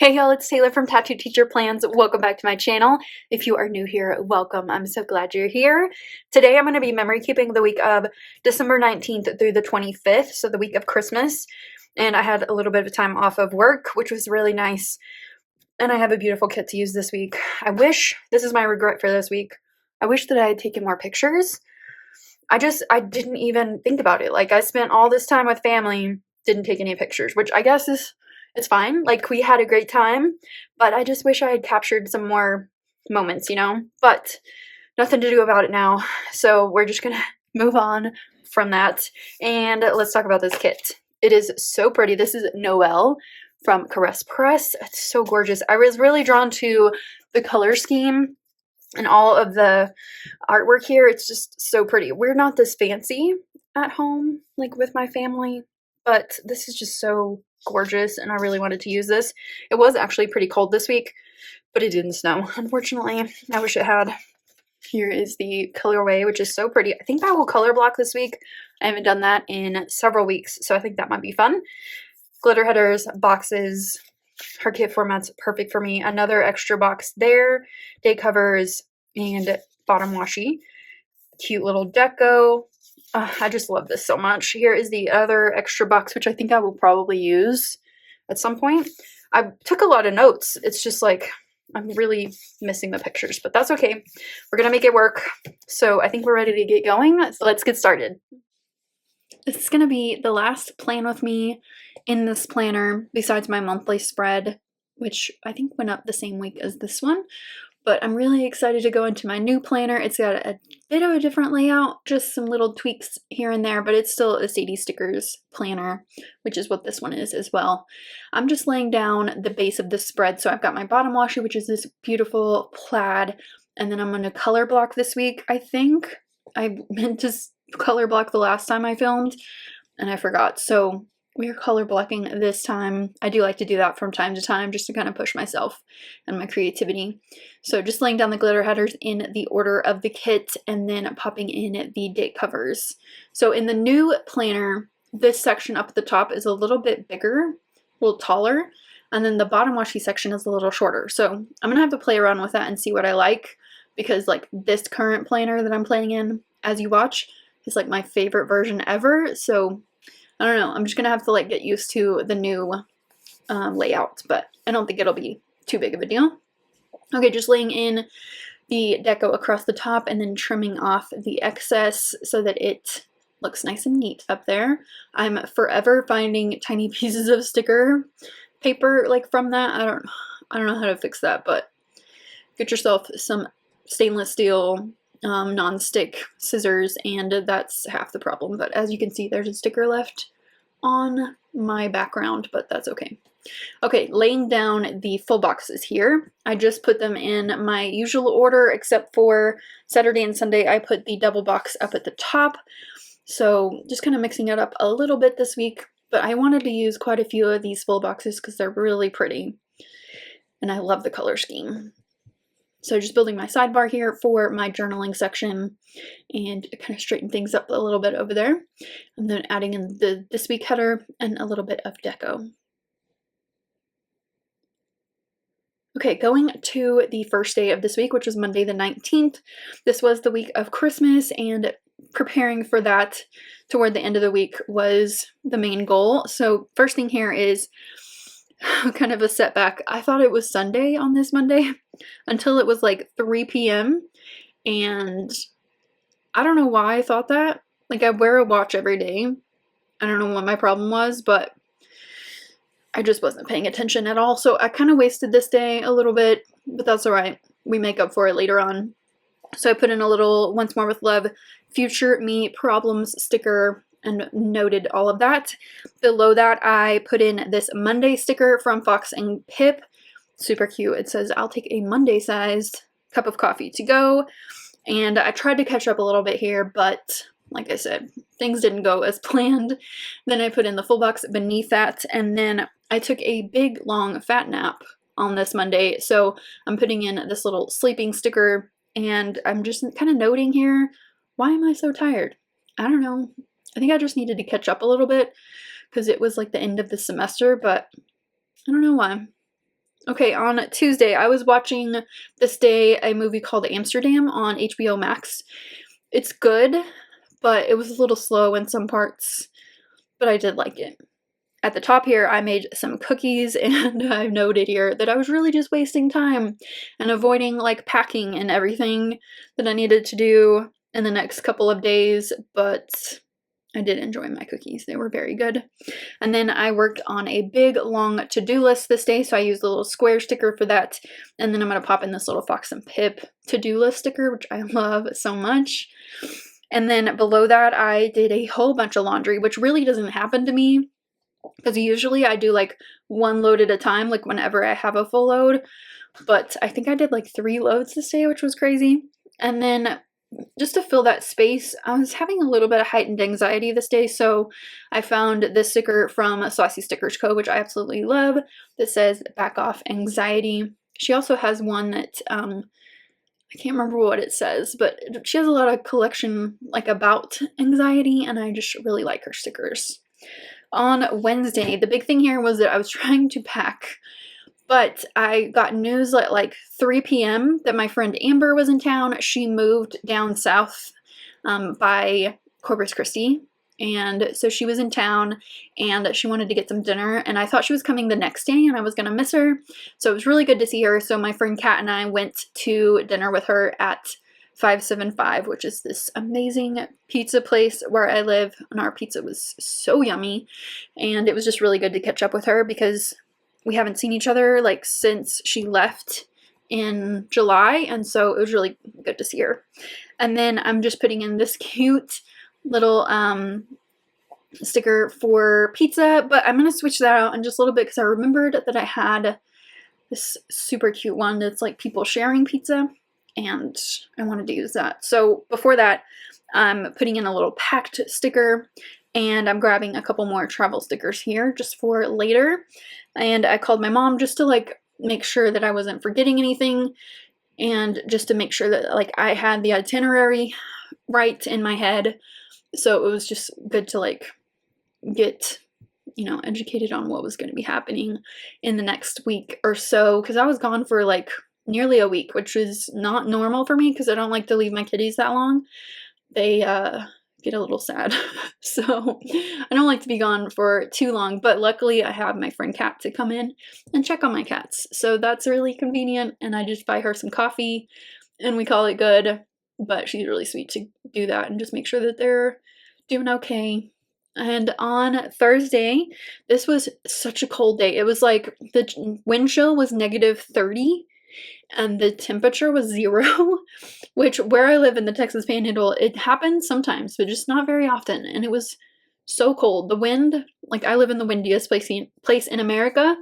Hey y'all, it's Taylor from Tattooed Teacher Plans. Welcome back to my channel. If you are new here, welcome. I'm so glad you're here. Today I'm going to be memory keeping the week of December 19th through the 25th, so the week of Christmas. And I had a little bit of time off of work, which was really nice. And I have a beautiful kit to use this week. This is my regret for this week, I wish that I had taken more pictures. I didn't even think about it. Like, I spent all this time with family, didn't take any pictures, which I guess it's fine. Like, we had a great time, but I just wish I had captured some more moments, But nothing to do about it now. So we're just gonna move on from that. And let's talk about this kit. It is so pretty. This is Noelle from Caress Press. It's so gorgeous. I was really drawn to the color scheme and all of the artwork here. It's just so pretty. We're not this fancy at home, like with my family, but this is just so gorgeous, and I really wanted to use this. It was actually pretty cold this week, but it didn't snow, unfortunately. I wish it had. Here is the colorway, which is so pretty. I think I will color block this week. I haven't done that in several weeks, so I think that might be fun. Glitter headers, boxes. Her kit format's perfect for me. Another extra box there, day covers, and bottom washi. Cute little deco. I just love this so much. Here is the other extra box, which I think I will probably use at some point. I took a lot of notes. It's just like I'm really missing the pictures, but that's okay. We're gonna make it work. So I think we're ready to get going. So let's get started. This is gonna be the last plan with me in this planner, besides my monthly spread, which I think went up the same week as this one. But I'm really excited to go into my new planner. It's got a bit of a different layout, just some little tweaks here and there, but it's still a Sadie Stickers planner, which is what this one is as well. I'm just laying down the base of the spread. So I've got my bottom washi, which is this beautiful plaid, and then I'm going to color block this week. I think I meant to color block the last time I filmed, and I forgot. So we are color blocking this time. I do like to do that from time to time just to kind of push myself and my creativity. So just laying down the glitter headers in the order of the kit and then popping in the date covers. So in the new planner, this section up at the top is a little bit bigger, a little taller, and then the bottom washi section is a little shorter. So I'm gonna have to play around with that and see what I like, because like this current planner that I'm playing in as you watch is like my favorite version ever. So I don't know, I'm just gonna have to like get used to the new layout, but I don't think it'll be too big of a deal. Okay, just laying in the deco across the top and then trimming off the excess so that it looks nice and neat up there. I'm forever finding tiny pieces of sticker paper like from that. I don't know how to fix that, but get yourself some stainless steel non-stick scissors and that's half the problem. But as you can see, there's a sticker left on my background, but that's okay. Okay, laying down the full boxes here. I just put them in my usual order, except for Saturday and Sunday I put the double box up at the top. So just kind of mixing it up a little bit this week, but I wanted to use quite a few of these full boxes because they're really pretty and I love the color scheme. So just building my sidebar here for my journaling section and kind of straighten things up a little bit over there. And then adding in the this week header and a little bit of deco. Okay, going to the first day of this week, which was Monday the 19th. This was the week of Christmas, and preparing for that toward the end of the week was the main goal. So first thing here is kind of a setback. I thought it was Sunday on this Monday until it was like 3 p.m. and I don't know why I thought that. Like, I wear a watch every day. I don't know what my problem was, but I just wasn't paying attention at all. So I kind of wasted this day a little bit, but that's all right. We make up for it later on. So I put in a little Once More with Love Future Me Problems sticker and noted all of that. Below that, I put in this Monday sticker from Fox and Pip. Super cute. It says, "I'll take a Monday-sized cup of coffee to go." And I tried to catch up a little bit here, but like I said, things didn't go as planned. Then I put in the full box beneath that, and then I took a big, long, fat nap on this Monday. So I'm putting in this little sleeping sticker, and I'm just kind of noting here, why am I so tired? I don't know. I think I just needed to catch up a little bit because it was like the end of the semester, but I don't know why. Okay, on Tuesday, I was watching this day a movie called Amsterdam on HBO Max. It's good, but it was a little slow in some parts, but I did like it. At the top here, I made some cookies, and I've noted here that I was really just wasting time and avoiding like packing and everything that I needed to do in the next couple of days, but I did enjoy my cookies. They were very good. And then I worked on a big, long to-do list this day, so I used the little square sticker for that. And then I'm going to pop in this little Fox and Pip to-do list sticker, which I love so much. And then below that, I did a whole bunch of laundry, which really doesn't happen to me, because usually I do like one load at a time, like whenever I have a full load. But I think I did like 3 loads this day, which was crazy. And then just to fill that space, I was having a little bit of heightened anxiety this day, so I found this sticker from Saucy Stickers Co., which I absolutely love, that says back off anxiety. She also has one that, I can't remember what it says, but she has a lot of collection like about anxiety, and I just really like her stickers. On Wednesday, the big thing here was that I was trying to pack, but I got news at like 3 p.m. that my friend Amber was in town. She moved down south by Corpus Christi, and so she was in town, and she wanted to get some dinner, and I thought she was coming the next day, and I was going to miss her, so it was really good to see her. So my friend Kat and I went to dinner with her at 575, which is this amazing pizza place where I live, and our pizza was so yummy, and it was just really good to catch up with her because we haven't seen each other like since she left in July, and so it was really good to see her. And then I'm just putting in this cute little sticker for pizza, but I'm gonna switch that out in just a little bit because I remembered that I had this super cute one that's like people sharing pizza, and I wanted to use that. So before that, I'm putting in a little packed sticker, and I'm grabbing a couple more travel stickers here just for later. And I called my mom just to like make sure that I wasn't forgetting anything, and just to make sure that like I had the itinerary right in my head. So it was just good to like get, you know, educated on what was going to be happening in the next week or so, because I was gone for like nearly a week, which is not normal for me because I don't like to leave my kitties that long. They get a little sad. So I don't like to be gone for too long, but luckily I have my friend Kat to come in and check on my cats. So that's really convenient, and I just buy her some coffee and we call it good. But she's really sweet to do that and just make sure that they're doing okay. And on Thursday, this was such a cold day. It was like the wind chill was -30 and the temperature was 0, which where I live in the Texas Panhandle, it happens sometimes, but just not very often. And it was so cold. The wind, like I live in the windiest place in America,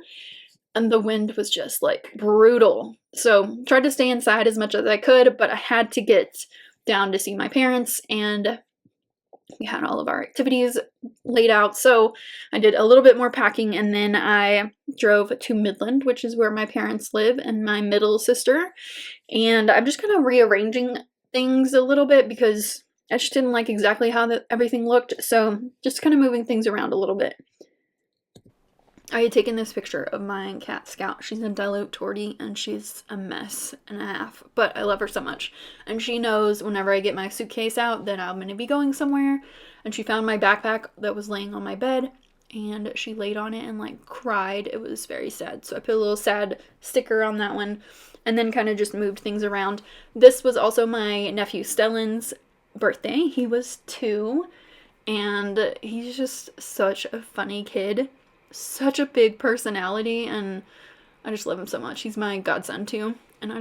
and the wind was just like brutal. So tried to stay inside as much as I could, but I had to get down to see my parents, and we had all of our activities laid out. So I did a little bit more packing, and then I drove to Midland, which is where my parents live, and my middle sister. And I'm just kind of rearranging things a little bit because I just didn't like exactly how everything looked. So just kind of moving things around a little bit. I had taken this picture of my cat Scout. She's a dilute tortie, and she's a mess and a half, but I love her so much. And she knows whenever I get my suitcase out that I'm going to be going somewhere. And she found my backpack that was laying on my bed, and she laid on it and like cried. It was very sad. So I put a little sad sticker on that one, and then kind of just moved things around. This was also my nephew Stellan's birthday. He was 2, and he's just such a funny kid. Such a big personality, and I just love him so much. He's my godson too, and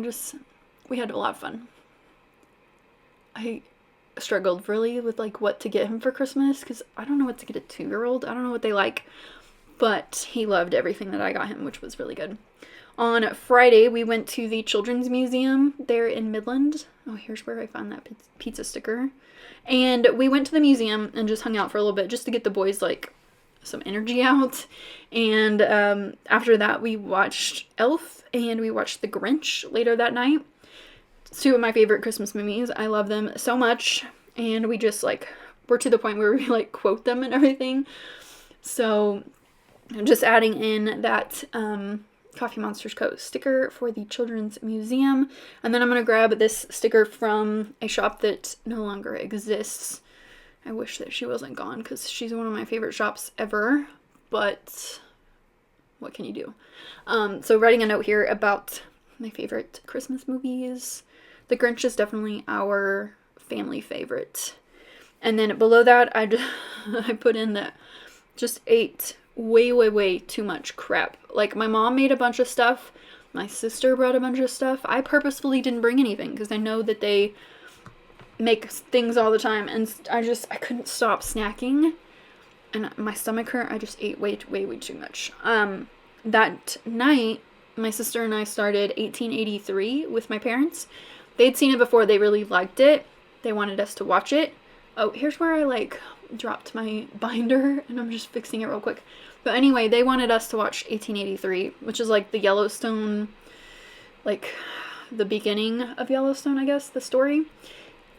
we had a lot of fun. I struggled really with like what to get him for Christmas because I don't know what to get a 2-year-old. I don't know what they like, but he loved everything that I got him, which was really good. On Friday, we went to the Children's Museum there in Midland. Oh, here's where I found that pizza sticker. And we went to the museum and just hung out for a little bit just to get the boys like some energy out. And after that, we watched Elf and we watched The Grinch later that night. It's 2 of my favorite Christmas movies. I love them so much, and we just like we're to the point where we like quote them and everything. So I'm just adding in that Coffee Monsters Co. sticker for the Children's Museum. And then I'm going to grab this sticker from a shop that no longer exists. I wish that she wasn't gone because she's one of my favorite shops ever. But what can you do? So writing a note here about my favorite Christmas movies. The Grinch is definitely our family favorite. And then below that, I put in that just ate way too much crap. Like, my mom made a bunch of stuff. My sister brought a bunch of stuff. I purposefully didn't bring anything because I know that they make things all the time. And I couldn't stop snacking. And my stomach hurt. I just ate way too much. That night, my sister and I started 1883 with my parents. They'd seen it before. They really liked it. They wanted us to watch it. Oh, here's where I, dropped my binder, and I'm just fixing it real quick. But anyway, they wanted us to watch 1883, which is, the Yellowstone, the beginning of Yellowstone, I guess, the story.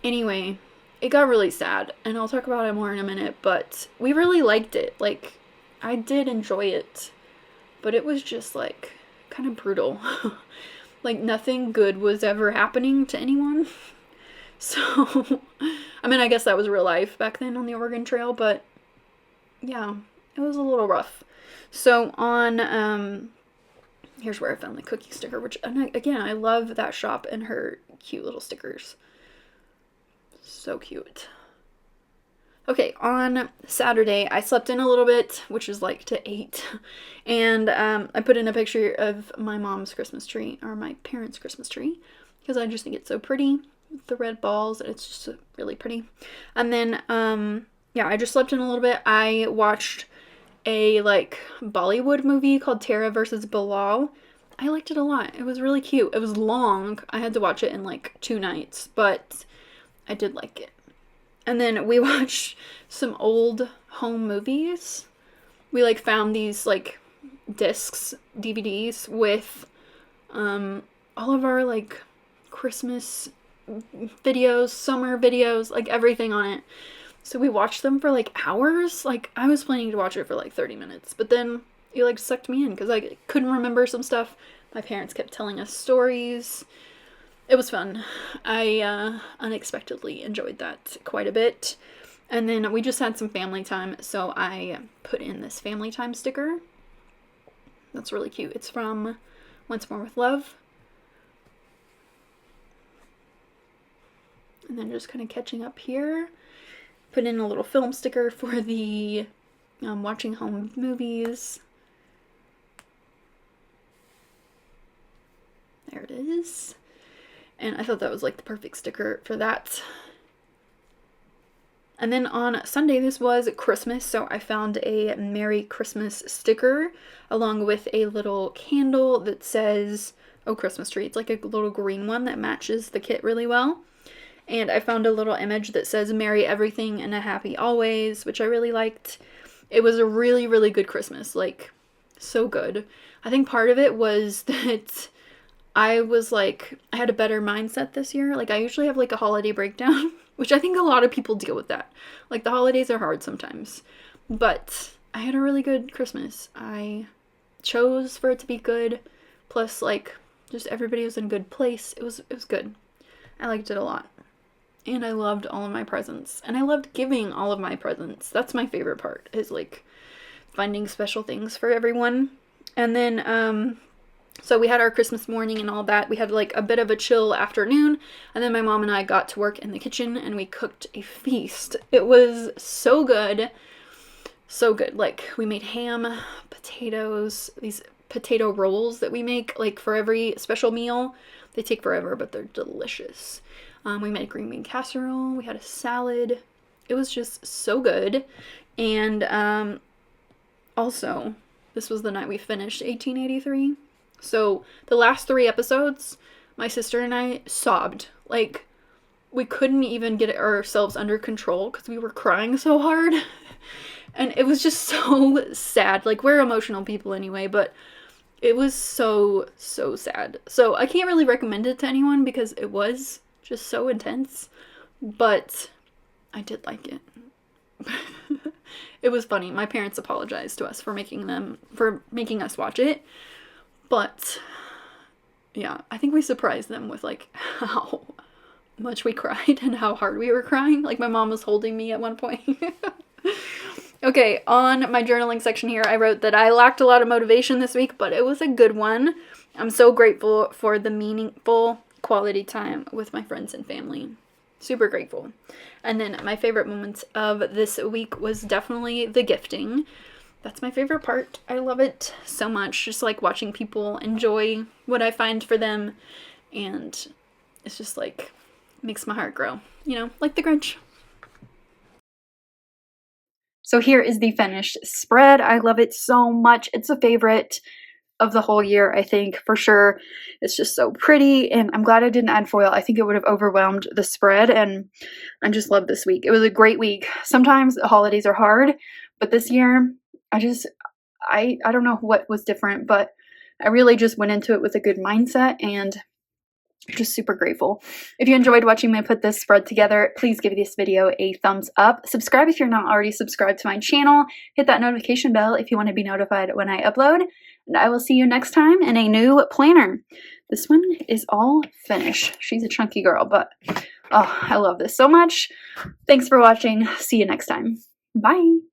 Anyway, it got really sad, and I'll talk about it more in a minute, but we really liked it. I did enjoy it, but it was just, kind of brutal. Nothing good was ever happening to anyone. So, I mean, I guess that was real life back then on the Oregon Trail, but yeah, it was a little rough. So on, here's where I found the cookie sticker, which, again, I love that shop and her cute little stickers. So cute. Okay, on Saturday, I slept in a little bit, which is to 8, and I put in a picture of my mom's Christmas tree, or my parents' Christmas tree, because I just think it's so pretty. The red balls, it's just really pretty. And then yeah, I just slept in a little bit. I watched a Bollywood movie called Tara versus Bilal. I liked it a lot. It was really cute. It was long. I had to watch it in 2 nights, but I did like it. And then we watched some old home movies. We found these discs, DVDs with all of our Christmas videos, summer videos, everything on it. So we watched them for hours. I was planning to watch it for 30 minutes, but then it sucked me in because I couldn't remember some stuff. My parents kept telling us stories. It was fun. I unexpectedly enjoyed that quite a bit. And then we just had some family time, so I put in this family time sticker. That's really cute. It's from Once More with Love. And then just kind of catching up here. Put in a little film sticker for the watching home movies. There it is. And I thought that was the perfect sticker for that. And then on Sunday, this was Christmas, so I found a Merry Christmas sticker along with a little candle that says, oh, Christmas tree. It's a little green one that matches the kit really well. And I found a little image that says Merry Everything and a Happy Always, which I really liked. It was a really good Christmas, so good. I think part of it was that I was I had a better mindset this year. I usually have a holiday breakdown, which I think a lot of people deal with that. The holidays are hard sometimes. But I had a really good Christmas. I chose for it to be good. Plus, just everybody was in a good place. It was good. I liked it a lot. And I loved all of my presents. And I loved giving all of my presents. That's my favorite part, is finding special things for everyone. And then, so we had our Christmas morning and all that. We had a bit of a chill afternoon. And then my mom and I got to work in the kitchen and we cooked a feast. It was so good. So good. We made ham, potatoes, these potato rolls that we make for every special meal. They take forever, but they're delicious. We made green bean casserole. We had a salad. It was just so good. And also, this was the night we finished 1883. So the last 3 episodes, my sister and I sobbed. We couldn't even get ourselves under control because we were crying so hard. And it was just so sad. We're emotional people anyway, but it was so sad. So I can't really recommend it to anyone because it was just so intense, but I did like it. It was funny. My parents apologized to us for making us watch it, But yeah, I think we surprised them with like how much we cried and how hard we were crying. Like my mom was holding me at one point. Okay, on my journaling section here, I wrote that I lacked a lot of motivation this week, but it was a good one. I'm so grateful for the meaningful quality time with my friends and family. Super grateful. And then my favorite moments of this week was definitely the gifting. That's my favorite part. I love it so much. Just like watching people enjoy what I find for them. And it's just like, makes my heart grow. You know, like the Grinch. So here is the finished spread. I love it so much. It's a favorite of the whole year, I think, for sure. It's just so pretty, and I'm glad I didn't add foil. I think it would have overwhelmed the spread, and I just love this week. It was a great week. Sometimes the holidays are hard, but this year, I don't know what was different, but I really just went into it with a good mindset, and just super grateful. If you enjoyed watching me put this spread together, please give this video a thumbs up. Subscribe if you're not already subscribed to my channel. Hit that notification bell if you want to be notified when I upload. And I will see you next time in a new planner. This one is all finished. She's a chunky girl, but oh, I love this so much. Thanks for watching. See you next time. Bye.